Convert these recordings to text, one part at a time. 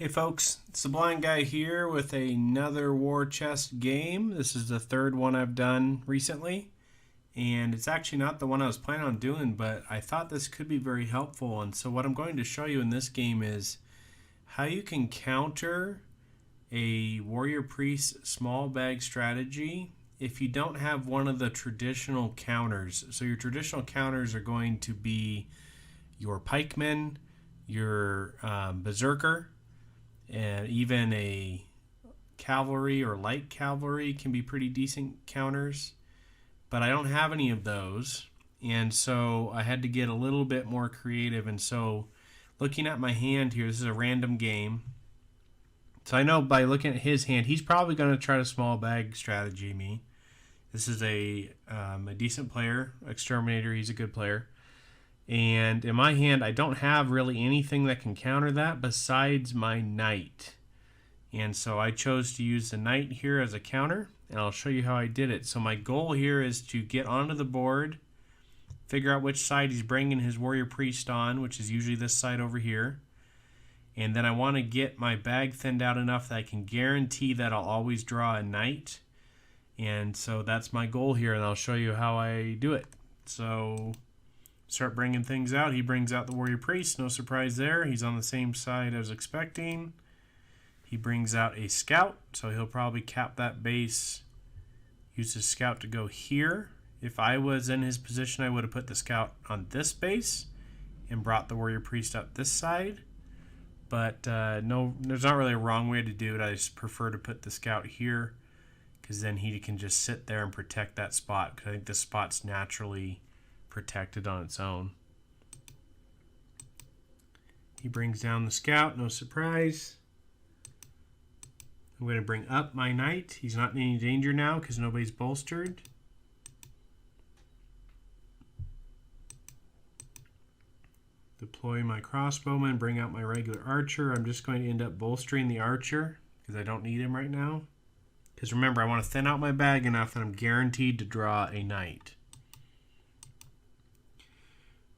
Hey folks, it's the Blind Guy here with another War Chest game. This is the third one I've done recently, and it's actually not the one I was planning on doing, but I thought this could be very helpful. And so what I'm going to show you in this game is how you can counter a Warrior Priest small bag strategy if you don't have one of the traditional counters. So your traditional counters are going to be your pikemen, your berserker, and even a cavalry or light cavalry can be pretty decent counters, but I don't have any of those, and so I had to get a little bit more creative. And so looking at my hand here, this is a random game, so I know by looking at his hand he's probably going to try to small bag strategy me. This is a decent player, Exterminator. He's a good player. And in my hand, I don't have really anything that can counter that besides my knight. And so I chose to use the knight here as a counter, and I'll show you how I did it. So my goal here is to get onto the board, figure out which side he's bringing his warrior priest on, which is usually this side over here. And then I want to get my bag thinned out enough that I can guarantee that I'll always draw a knight. And so that's my goal here, and I'll show you how I do it. So start bringing things out. He brings out the warrior priest. No surprise there. He's on the same side as expecting. He brings out a scout, so he'll probably cap that base, use his scout to go here. If I was in his position, I would have put the scout on this base and brought the warrior priest up this side. But no, there's not really a wrong way to do it. I just prefer to put the scout here because then he can just sit there and protect that spot, because I think this spot's naturally protected on its own. He brings down the scout, no surprise. I'm going to bring up my knight. He's not in any danger now because nobody's bolstered. Deploy my crossbowman, bring out my regular archer. I'm just going to end up bolstering the archer because I don't need him right now. Because remember, I want to thin out my bag enough that I'm guaranteed to draw a knight.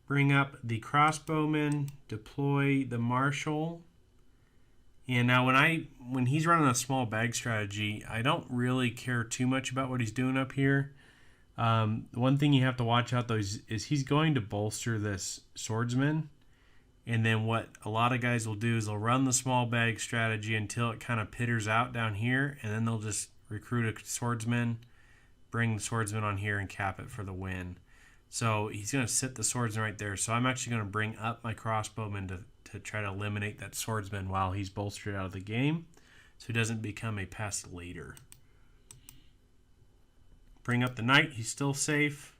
Bring up the crossbowman, deploy the marshal. And now when he's running a small bag strategy, I don't really care too much about what he's doing up here. One thing you have to watch out though is he's going to bolster this swordsman. And then what a lot of guys will do is they'll run the small bag strategy until it kind of pitters out down here, and then they'll just recruit a swordsman, bring the swordsman on here and cap it for the win. So he's going to sit the swordsman right there. So I'm actually going to bring up my crossbowman to try to eliminate that swordsman while he's bolstered out of the game, so he doesn't become a pest later. Bring up the knight. He's still safe.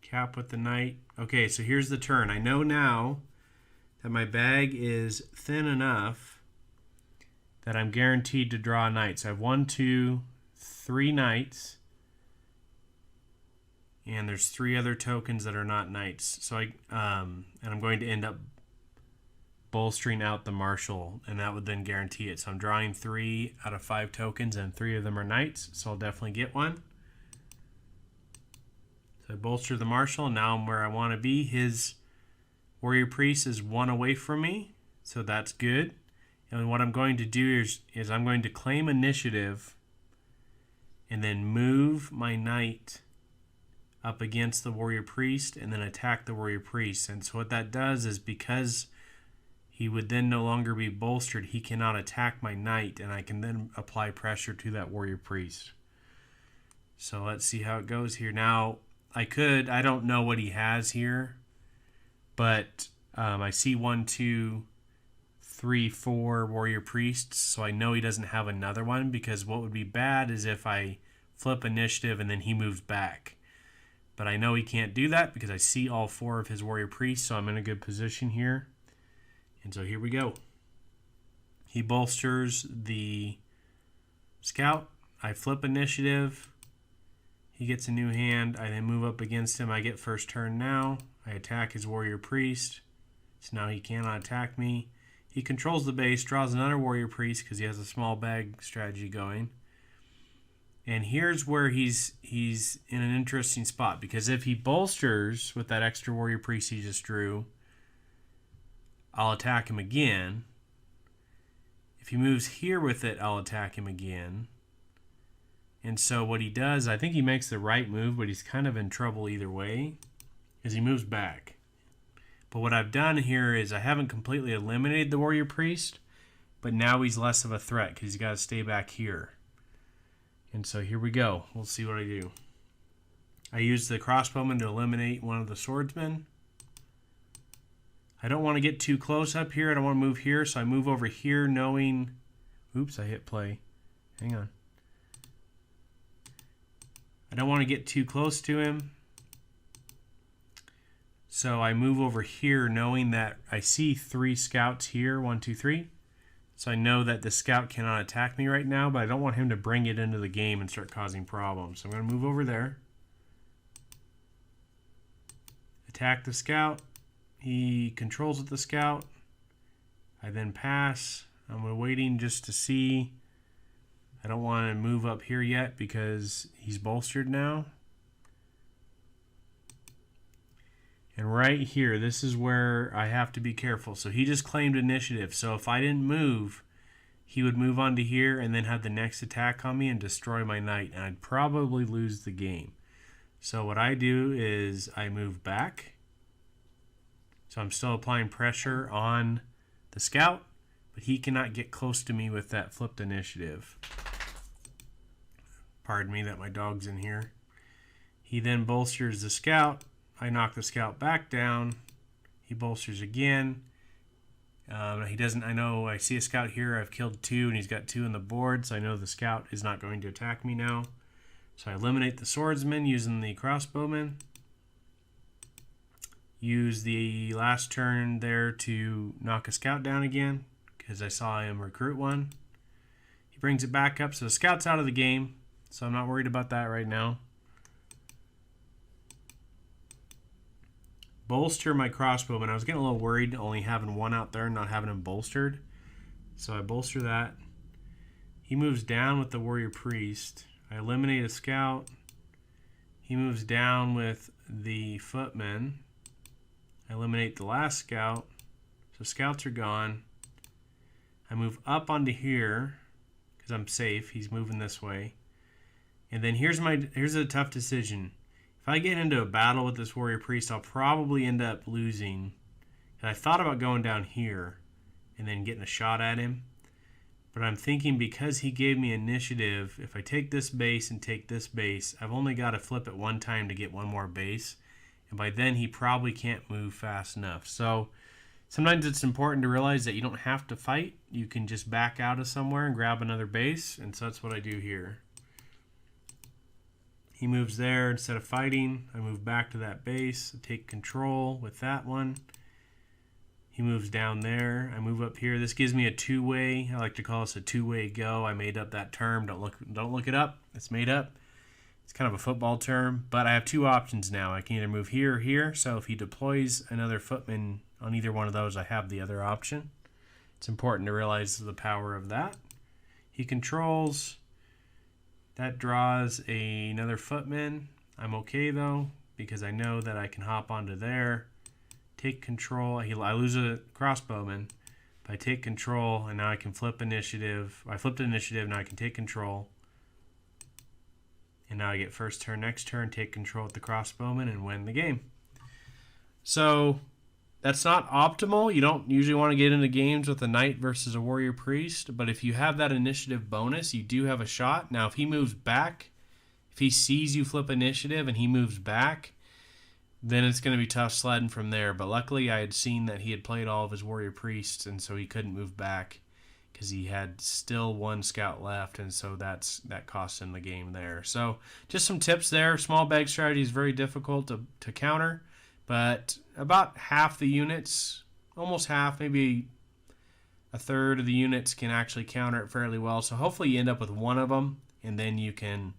Cap with the knight. Okay, so here's the turn. I know now that my bag is thin enough that I'm guaranteed to draw a knight. So I have 1, 2, 3 knights. And there's 3 other tokens that are not knights. So and I'm going to end up bolstering out the marshal, and that would then guarantee it. So I'm drawing 3 out of 5 tokens, and 3 of them are knights, so I'll definitely get one. So I bolster the marshal, and now I'm where I want to be. His warrior priest is 1 away from me, so that's good. And what I'm going to do is I'm going to claim initiative and then move my knight up against the warrior priest and then attack the warrior priest. And so what that does is, because he would then no longer be bolstered, he cannot attack my knight, and I can then apply pressure to that warrior priest. So let's see how it goes here. Now I don't know what he has here, but I see 1, 2, 3, 4 warrior priests, so I know he doesn't have another one, because what would be bad is if I flip initiative and then he moves back. But I know he can't do that because I see all 4 of his warrior priests, so I'm in a good position here. And so here we go. He bolsters the scout. I flip initiative. He gets a new hand. I then move up against him. I get first turn now. I attack his warrior priest. So now he cannot attack me. He controls the base, draws another warrior priest because he has a small bag strategy going. And here's where he's in an interesting spot, because if he bolsters with that extra warrior priest he just drew, I'll attack him again. If he moves here with it, I'll attack him again. And so what he does, I think he makes the right move, but he's kind of in trouble either way, is he moves back. But what I've done here is I haven't completely eliminated the warrior priest, but now he's less of a threat because he's got to stay back here. And so here we go. We'll see what I do. I use the crossbowman to eliminate one of the swordsmen. I don't want to get too close up here. I don't want to move here, so I move over here knowing... Oops, I hit play. Hang on. I don't want to get too close to him. So I move over here knowing that I see 3 scouts here. 1, 2, 3. So I know that the scout cannot attack me right now, but I don't want him to bring it into the game and start causing problems. So I'm going to move over there. Attack the scout. He controls with the scout. I then pass. I'm waiting just to see. I don't want to move up here yet because he's bolstered now. And right here, this is where I have to be careful. So he just claimed initiative. So if I didn't move, he would move on to here and then have the next attack on me and destroy my knight. And I'd probably lose the game. So what I do is I move back. So I'm still applying pressure on the scout, but he cannot get close to me with that flipped initiative. Pardon me that my dog's in here. He then bolsters the scout. I knock the scout back down. He bolsters again. He doesn't. I know I see a scout here. I've killed 2 and he's got 2 on the board, so I know the scout is not going to attack me now. So I eliminate the swordsman using the crossbowman. Use the last turn there to knock a scout down again because I saw him recruit one. He brings it back up, so the scout's out of the game, so I'm not worried about that right now. Bolster my crossbowman. I was getting a little worried only having 1 out there and not having him bolstered. So I bolster that. He moves down with the warrior priest. I eliminate a scout. He moves down with the footman. I eliminate the last scout. So scouts are gone. I move up onto here because I'm safe. He's moving this way. And then here's a tough decision. If I get into a battle with this warrior priest, I'll probably end up losing. And I thought about going down here and then getting a shot at him. But I'm thinking because he gave me initiative, if I take this base and take this base, I've only got to flip it 1 time to get 1 more base. And by then he probably can't move fast enough. So sometimes it's important to realize that you don't have to fight. You can just back out of somewhere and grab another base. And so that's what I do here. He moves there instead of fighting. I move back to that base, take control with that one. He moves down there. I move up here. This gives me a 2-way. I like to call this a 2-way go. I made up that term. Don't look it up. It's made up. It's kind of a football term, but I have 2 options now. I can either move here or here. So if he deploys another footman on either one of those, I have the other option. It's important to realize the power of that. He controls. That draws another footman. I'm okay though, because I know that I can hop onto there, take control. I lose a crossbowman, but I take control, and now I can flip initiative. I flipped initiative, now I can take control. And now I get first turn, next turn, take control with the crossbowman, and win the game. So that's not optimal. You don't usually want to get into games with a knight versus a warrior priest, but if you have that initiative bonus, you do have a shot. Now, if he moves back, if he sees you flip initiative and he moves back, then it's going to be tough sledding from there. But luckily, I had seen that he had played all of his warrior priests, and so he couldn't move back because he had still 1 scout left, and so that cost him the game there. So just some tips there. Small bag strategy is very difficult to counter. But about half the units, almost half, maybe a third of the units can actually counter it fairly well. So hopefully you end up with 1 of them, and then you can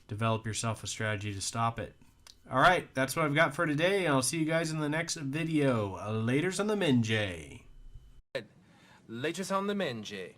develop yourself a strategy to stop it. All right, that's what I've got for today. I'll see you guys in the next video. Laters on the Minjay. Laters on the Minjay.